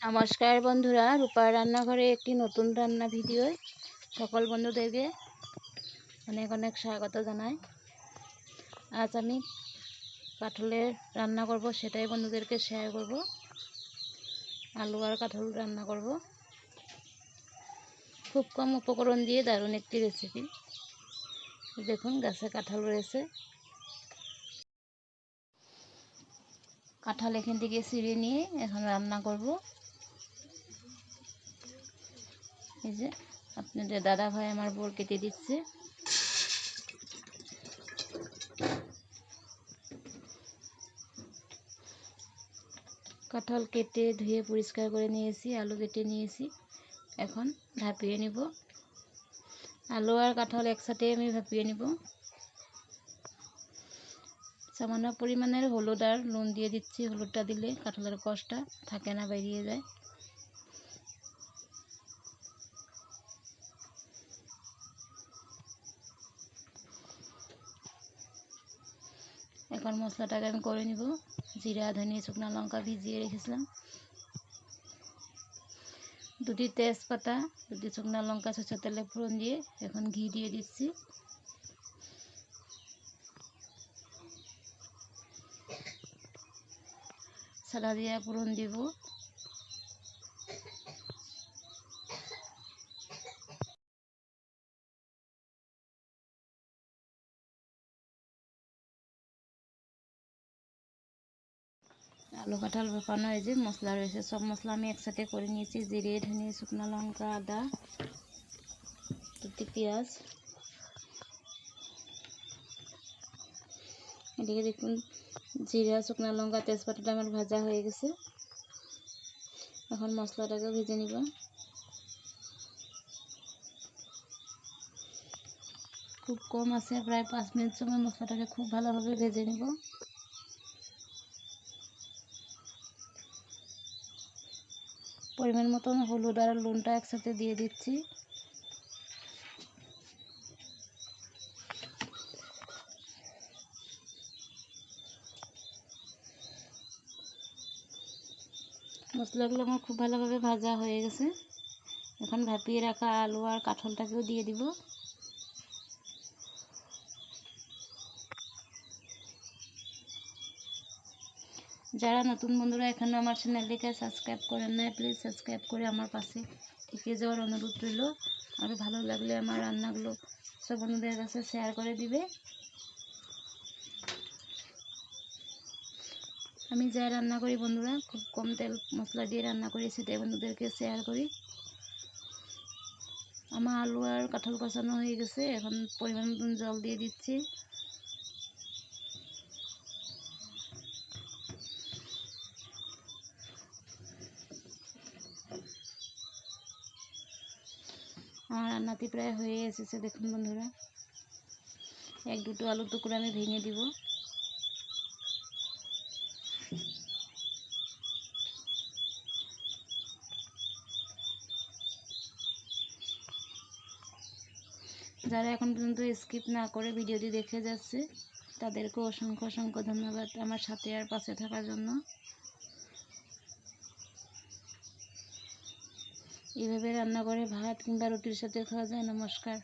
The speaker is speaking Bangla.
নমস্কার বন্ধুরা, রূপার রান্নাঘরে একটি নতুন রান্না ভিডিও সকল বন্ধুদেরকে অনেক অনেক স্বাগত জানাই। আজ আমি কাঁঠালের রান্না করব, সেটাই বন্ধুদেরকে শেয়ার করব। আলু আর কাঁঠাল রান্না করব, খুব কম উপকরণ দিয়ে দারুণ একটি রেসিপি। দেখুন, গাছে কাঁঠাল রয়েছে। কাঁঠাল এখান থেকে ছিঁড়ে নিয়ে এখন রান্না করব। এই যে আপনাদের দাদা ভাই আমার বোর কেটে দিচ্ছে। কাঁঠাল কেটে ধুয়ে পরিষ্কার করে নিয়েছি, আলু কেটে নিয়েছি। এখন ভাপিয়ে নিব। আলু আর কাঁঠাল একসাথে আমি ভাপিয়ে নিব। সামান্য পরিমাণের হলুদ আর নুন দিয়ে দিচ্ছি। হলুদটা দিলে কাঁঠালের কষটা থাকে না, বেরিয়ে যায়। এখন মশলাটাকে আমি করে নিব। জিরা, ধনিয়া, শুকনো লঙ্কা ভিজিয়ে রেখেছিলাম। দুটি তেজপাতা, দুটি শুকনো লঙ্কা সরষের তেলে ফোড়ন দিয়ে এখন ঘি দিয়ে দিচ্ছি। সাদা দিয়ে ফোড়ন দিব। আলু কাঁঠাল ভাপানো এই যে মশলা রয়েছে, সব মশলা আমি একসাথে করে নিয়েছি। জিরে, ধনিয়া, শুকনো লঙ্কা, আদা, দুটি পেঁয়াজ। এদিকে দেখুন, জিরা, শুকনো লঙ্কা, তেজপাতাটা আমার ভাজা হয়ে গেছে। এখন মশলাটাকে ভেজে নিব। খুব কম আছে, প্রায় 5 মিনিট সময় মশলাটাকে খুব ভালোভাবে ভেজে নিব। পরিমাণ মতন হলুদ আর নুনটা একসাথে দিয়ে দিচ্ছি। মশলাগুলো আমার খুব ভালোভাবে ভাজা হয়ে গেছে। এখন ভাপিয়ে রাখা আলু আর কাঁঠালটাকেও দিয়ে দিব। যারা নতুন বন্ধুরা এখনো আমার চ্যানেলটিকে সাবস্ক্রাইব করেন নাই, প্লিজ সাবস্ক্রাইব করে আমার পাশে থেকে যাওয়ার অনুরোধ রইল। আর ভালো লাগলে আমার রান্নাগুলো সব বন্ধুদের কাছে শেয়ার করে দিবে। আমি যা রান্না করি বন্ধুরা, খুব কম তেল মশলা দিয়ে রান্না করি, সেটাই বন্ধুদেরকে শেয়ার করি। আমার আলু আর কাঁঠাল কষানো হয়ে গেছে। এখন পরিমাণ মতন জল দিয়ে দিচ্ছি। আমার রান্নাটি প্রায় হয়ে এসেছে। দেখুন বন্ধুরা, এক দুটো আলুর টুকরো আমি ভেঙে দিব। যারা এখন পর্যন্ত স্কিপ না করে ভিডিওটি দেখে যাচ্ছে, তাদেরকে অসংখ্য অসংখ্য ধন্যবাদ আমার সাথে আর পাশে থাকার জন্য। এইভাবে রান্না করে ভাত কিংবা রুটির সাথে খাওয়া যায়। নমস্কার।